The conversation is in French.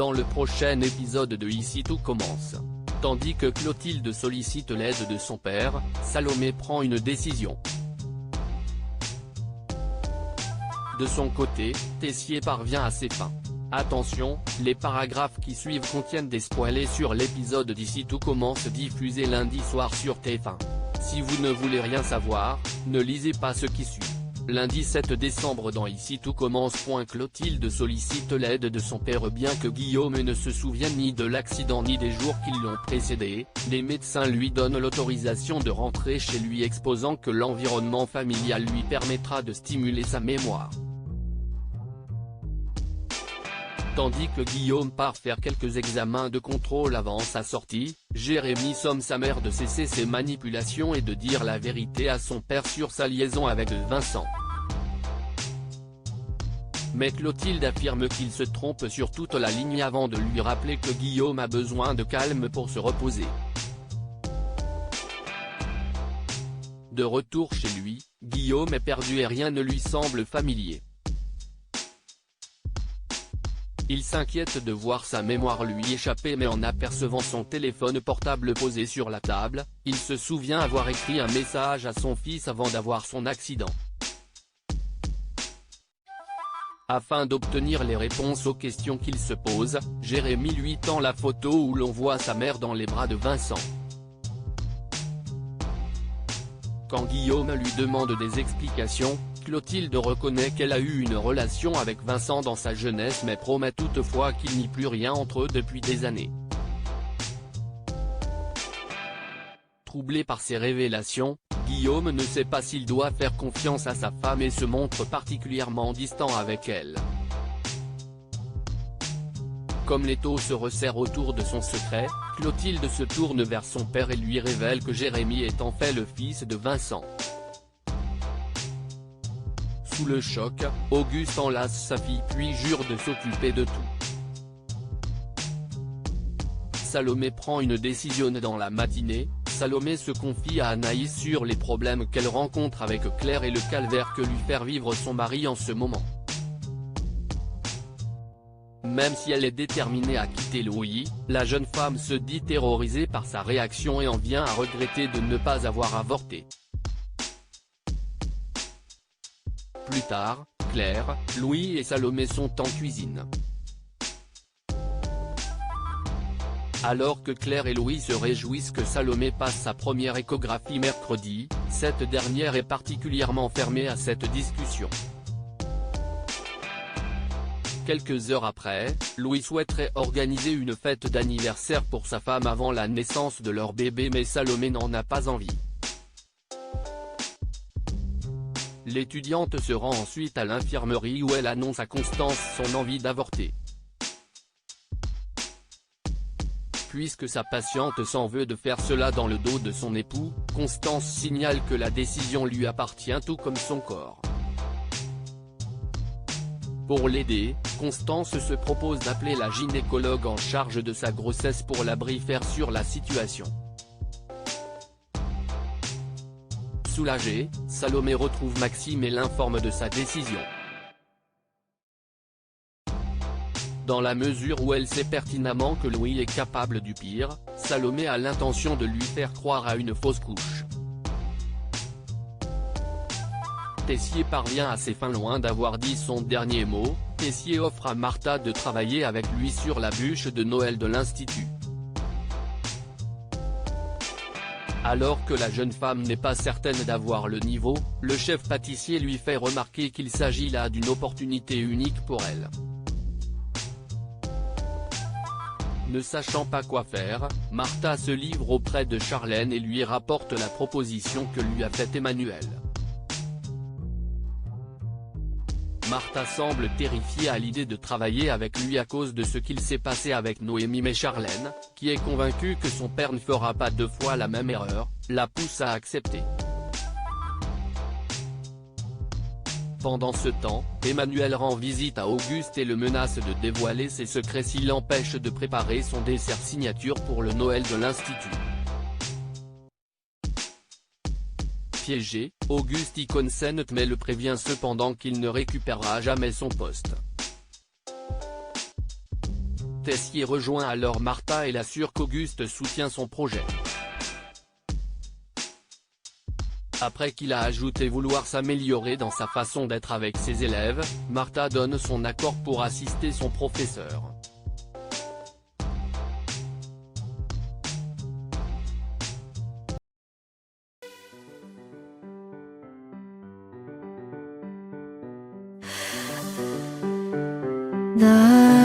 dans le prochain épisode de Ici tout commence. Tandis que Clotilde sollicite l'aide de son père, Salomé prend une décision. De son côté, Tessier parvient à ses fins. Attention, les paragraphes qui suivent contiennent des spoilers sur l'épisode d'Ici tout commence diffusé lundi soir sur TF1. Si vous ne voulez rien savoir, ne lisez pas ce qui suit. Lundi 7 décembre dans Ici tout commence. Clotilde sollicite l'aide de son père. Bien que Guillaume ne se souvienne ni de l'accident ni des jours qui l'ont précédé, les médecins lui donnent l'autorisation de rentrer chez lui, exposant que l'environnement familial lui permettra de stimuler sa mémoire. Tandis que Guillaume part faire quelques examens de contrôle avant sa sortie, Jérémy somme sa mère de cesser ses manipulations et de dire la vérité à son père sur sa liaison avec Vincent. Mais Clotilde affirme qu'il se trompe sur toute la ligne avant de lui rappeler que Guillaume a besoin de calme pour se reposer. De retour chez lui, Guillaume est perdu et rien ne lui semble familier. Il s'inquiète de voir sa mémoire lui échapper, mais en apercevant son téléphone portable posé sur la table, il se souvient avoir écrit un message à son fils avant d'avoir son accident. Afin d'obtenir les réponses aux questions qu'il se pose, Jérémy lui tend la photo où l'on voit sa mère dans les bras de Vincent. Quand Guillaume lui demande des explications, Clotilde reconnaît qu'elle a eu une relation avec Vincent dans sa jeunesse, mais promet toutefois qu'il n'y a plus rien entre eux depuis des années. Troublé par ces révélations, Guillaume ne sait pas s'il doit faire confiance à sa femme et se montre particulièrement distant avec elle. Comme l'étau se resserre autour de son secret, Clotilde se tourne vers son père et lui révèle que Jérémy est en fait le fils de Vincent. Sous le choc, Auguste enlace sa fille puis jure de s'occuper de tout. Salomé prend une décision dans la matinée. Salomé se confie à Anaïs sur les problèmes qu'elle rencontre avec Claire et le calvaire que lui fait vivre son mari en ce moment. Même si elle est déterminée à quitter Louis, la jeune femme se dit terrorisée par sa réaction et en vient à regretter de ne pas avoir avorté. Plus tard, Claire, Louis et Salomé sont en cuisine. Alors que Claire et Louis se réjouissent que Salomé passe sa première échographie mercredi, cette dernière est particulièrement fermée à cette discussion. Quelques heures après, Louis souhaiterait organiser une fête d'anniversaire pour sa femme avant la naissance de leur bébé, mais Salomé n'en a pas envie. L'étudiante se rend ensuite à l'infirmerie où elle annonce à Constance son envie d'avorter. Puisque sa patiente s'en veut de faire cela dans le dos de son époux, Constance signale que la décision lui appartient tout comme son corps. Pour l'aider, Constance se propose d'appeler la gynécologue en charge de sa grossesse pour la briefer sur la situation. Soulagée, Salomé retrouve Maxime et l'informe de sa décision. Dans la mesure où elle sait pertinemment que Louis est capable du pire, Salomé a l'intention de lui faire croire à une fausse couche. Tessier parvient à ses fins. Loin d'avoir dit son dernier mot, Tessier offre à Martha de travailler avec lui sur la bûche de Noël de l'Institut. Alors que la jeune femme n'est pas certaine d'avoir le niveau, le chef pâtissier lui fait remarquer qu'il s'agit là d'une opportunité unique pour elle. Ne sachant pas quoi faire, Martha se livre auprès de Charlène et lui rapporte la proposition que lui a faite Emmanuel. Martha semble terrifiée à l'idée de travailler avec lui à cause de ce qu'il s'est passé avec Noémie, mais Charlène, qui est convaincue que son père ne fera pas deux fois la même erreur, la pousse à accepter. Pendant ce temps, Emmanuel rend visite à Auguste et le menace de dévoiler ses secrets s'il l'empêche de préparer son dessert signature pour le Noël de l'Institut. Piégé, Auguste y consent mais le prévient cependant qu'il ne récupérera jamais son poste. Tessier rejoint alors Martha et l'assure qu'Auguste soutient son projet. Après qu'il a ajouté vouloir s'améliorer dans sa façon d'être avec ses élèves, Martha donne son accord pour assister son professeur. 나